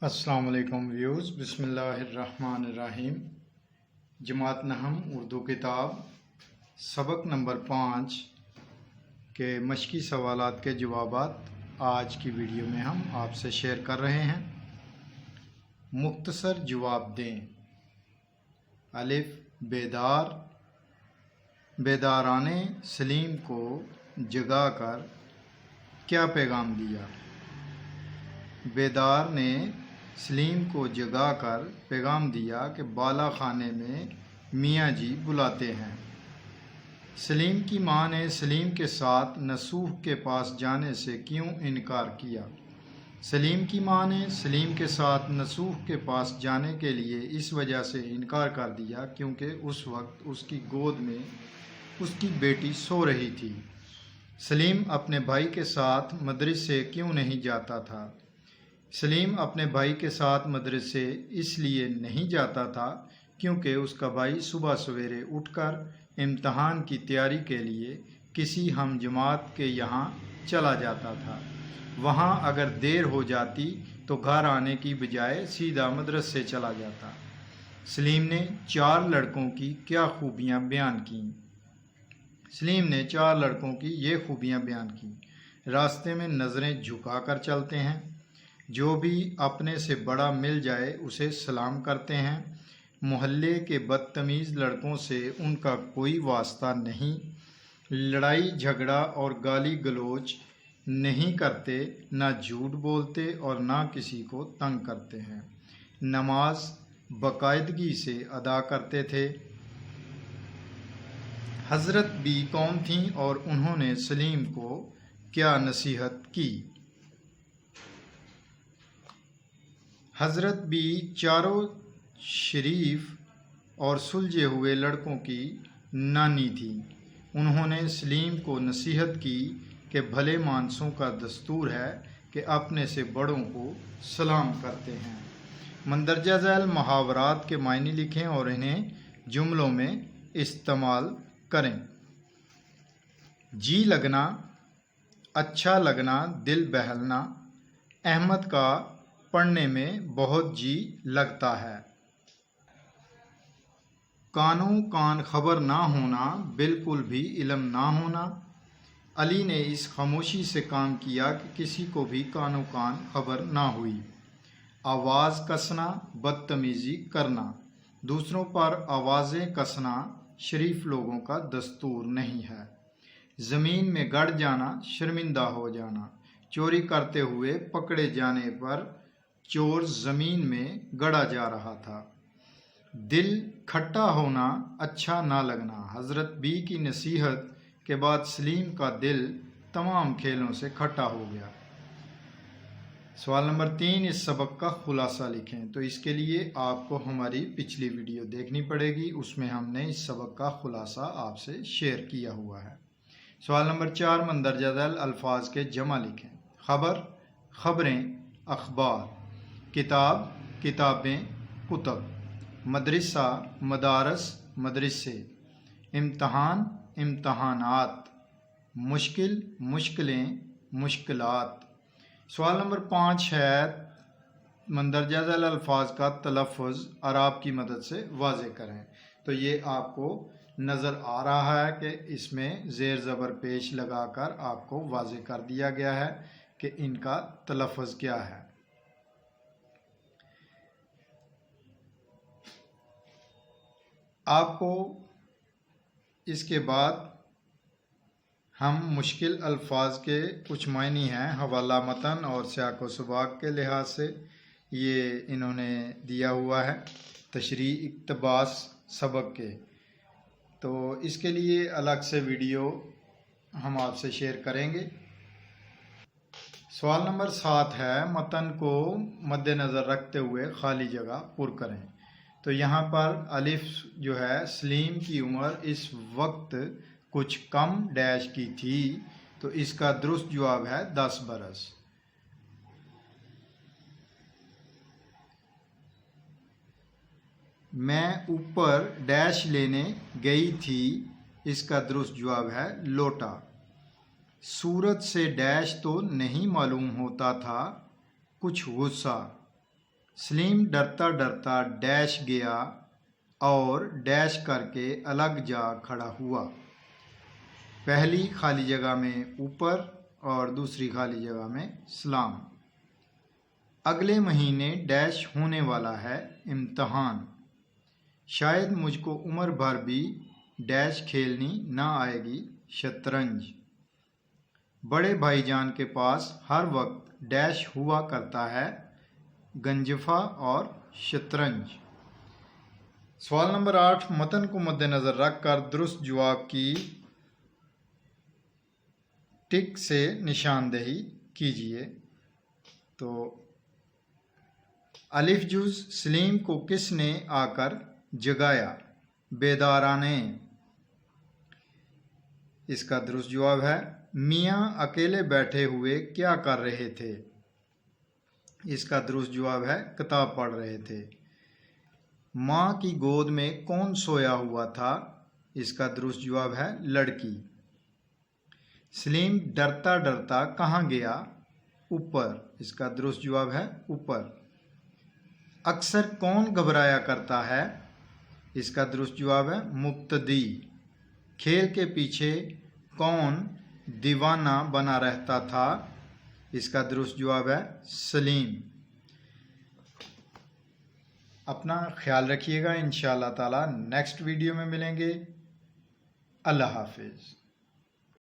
السلام علیکم ویوز، بسم اللہ الرحمن الرحیم۔ جماعت نحم اردو کتاب سبق نمبر 5 کے مشقی سوالات کے جوابات آج کی ویڈیو میں ہم آپ سے شیئر کر رہے ہیں۔ مختصر جواب دیں۔ الف، بیداران سلیم کو جگا کر کیا پیغام دیا؟ بیدار نے سلیم کو جگا کر پیغام دیا کہ بالا خانے میں میاں جی بلاتے ہیں۔ سلیم کی ماں نے سلیم کے ساتھ نصوح کے پاس جانے سے کیوں انکار کیا؟ سلیم کی ماں نے سلیم کے ساتھ نصوح کے پاس جانے کے لیے اس وجہ سے انکار کر دیا کیونکہ اس وقت اس کی گود میں اس کی بیٹی سو رہی تھی۔ سلیم اپنے بھائی کے ساتھ مدرسے کیوں نہیں جاتا تھا؟ سلیم اپنے بھائی کے ساتھ مدرسے اس لیے نہیں جاتا تھا کیونکہ اس کا بھائی صبح سویرے اٹھ کر امتحان کی تیاری کے لیے کسی ہم جماعت کے یہاں چلا جاتا تھا۔ وہاں اگر دیر ہو جاتی تو گھر آنے کی بجائے سیدھا مدرسے چلا جاتا۔ سلیم نے 4 لڑکوں کی کیا خوبیاں بیان کیں؟ سلیم نے 4 لڑکوں کی یہ خوبیاں بیان کیں۔ راستے میں نظریں جھکا کر چلتے ہیں، جو بھی اپنے سے بڑا مل جائے اسے سلام کرتے ہیں، محلے کے بدتمیز لڑکوں سے ان کا کوئی واسطہ نہیں، لڑائی جھگڑا اور گالی گلوچ نہیں کرتے، نہ جھوٹ بولتے اور نہ کسی کو تنگ کرتے ہیں، نماز باقاعدگی سے ادا کرتے تھے۔ حضرت بھی کون تھیں اور انہوں نے سلیم کو کیا نصیحت کی؟ حضرت بھی چاروں شریف اور سلجھے ہوئے لڑکوں کی نانی تھی۔ انہوں نے سلیم کو نصیحت کی کہ بھلے مانسوں کا دستور ہے کہ اپنے سے بڑوں کو سلام کرتے ہیں۔ مندرجہ ذیل محاورات کے معنی لکھیں اور انہیں جملوں میں استعمال کریں۔ جی لگنا، اچھا لگنا، دل بہلنا۔ احمد کا پڑھنے میں بہت جی لگتا ہے۔ کانوں کان خبر نہ ہونا، بالکل بھی علم نہ ہونا۔ علی نے اس خاموشی سے کام کیا کہ کسی کو بھی کانوں کان خبر نہ ہوئی۔ آواز کسنا، بدتمیزی کرنا۔ دوسروں پر آوازیں کسنا شریف لوگوں کا دستور نہیں ہے۔ زمین میں گڑ جانا، شرمندہ ہو جانا۔ چوری کرتے ہوئے پکڑے جانے پر چور زمین میں گڑا جا رہا تھا۔ دل کھٹا ہونا، اچھا نہ لگنا۔ حضرت بی کی نصیحت کے بعد سلیم کا دل تمام کھیلوں سے کھٹا ہو گیا۔ سوال نمبر 3، اس سبق کا خلاصہ لکھیں۔ تو اس کے لیے آپ کو ہماری پچھلی ویڈیو دیکھنی پڑے گی، اس میں ہم نے اس سبق کا خلاصہ آپ سے شیئر کیا ہوا ہے۔ سوال نمبر 4، مندرجہ ذیل الفاظ کے جمع لکھیں۔ خبر، خبریں، اخبار۔ کتاب، کتابیں، کتب۔ مدرسہ، مدارس، مدرسے۔ امتحان، امتحانات۔ مشکل، مشکلیں، مشکلات۔ سوال نمبر 5 ہے مندرجہ ذیل الفاظ کا تلفظ اعراب کی مدد سے واضح کریں۔ تو یہ آپ کو نظر آ رہا ہے کہ اس میں زیر زبر پیش لگا کر آپ کو واضح کر دیا گیا ہے کہ ان کا تلفظ کیا ہے۔ آپ کو اس کے بعد ہم مشکل الفاظ کے کچھ معنی ہیں حوالہ متن اور سیاق و سباق کے لحاظ سے یہ انہوں نے دیا ہوا ہے تشریح اقتباس سبق کے، تو اس کے لیے الگ سے ویڈیو ہم آپ سے شیئر کریں گے۔ سوال نمبر 7 ہے متن کو مد نظر رکھتے ہوئے خالی جگہ پر کریں۔ تو یہاں پر الف جو ہے سلیم کی عمر اس وقت کچھ کم ڈیش کی تھی، تو اس کا درست جواب ہے 10 برس۔ میں اوپر ڈیش لینے گئی تھی، اس کا درست جواب ہے لوٹا۔ صورت سے ڈیش تو نہیں معلوم ہوتا تھا، کچھ غصہ۔ سلیم ڈرتا ڈرتا ڈیش گیا اور ڈیش کر کے الگ جا کھڑا ہوا۔ پہلی خالی جگہ میں اوپر اور دوسری خالی جگہ میں سلام۔ اگلے مہینے ڈیش ہونے والا ہے امتحان، شاید مجھ کو عمر بھر بھی ڈیش کھیلنی نہ آئے گی شطرنج۔ بڑے بھائی جان کے پاس ہر وقت ڈیش ہوا کرتا ہے، گنجفہ اور شطرنج۔ سوال نمبر 8، متن کو مد نظر رکھ کر درست جواب کی ٹک سے نشاندہی کیجیے۔ تو الف جز سلیم کو کس نے آ کر جگایا؟ بیدارا نے۔ اس کا درست جواب ہے میاں اکیلے بیٹھے ہوئے کیا کر رہے تھے؟ اس کا درست جواب ہے کتاب پڑھ رہے تھے۔ ماں کی گود میں کون سویا ہوا تھا؟ اس کا درست جواب ہے لڑکی۔ سلیم ڈرتا ڈرتا کہاں گیا؟ اوپر۔ اس کا درست جواب ہے اوپر۔ اکثر کون گھبرایا کرتا ہے؟ اس کا درست جواب ہے مبتدی۔ کھیل کے پیچھے کون دیوانہ بنا رہتا تھا؟ اس کا درست جواب ہے سلیم۔ اپنا خیال رکھیے گا، انشاءاللہ تعالی نیکسٹ ویڈیو میں ملیں گے۔ اللہ حافظ۔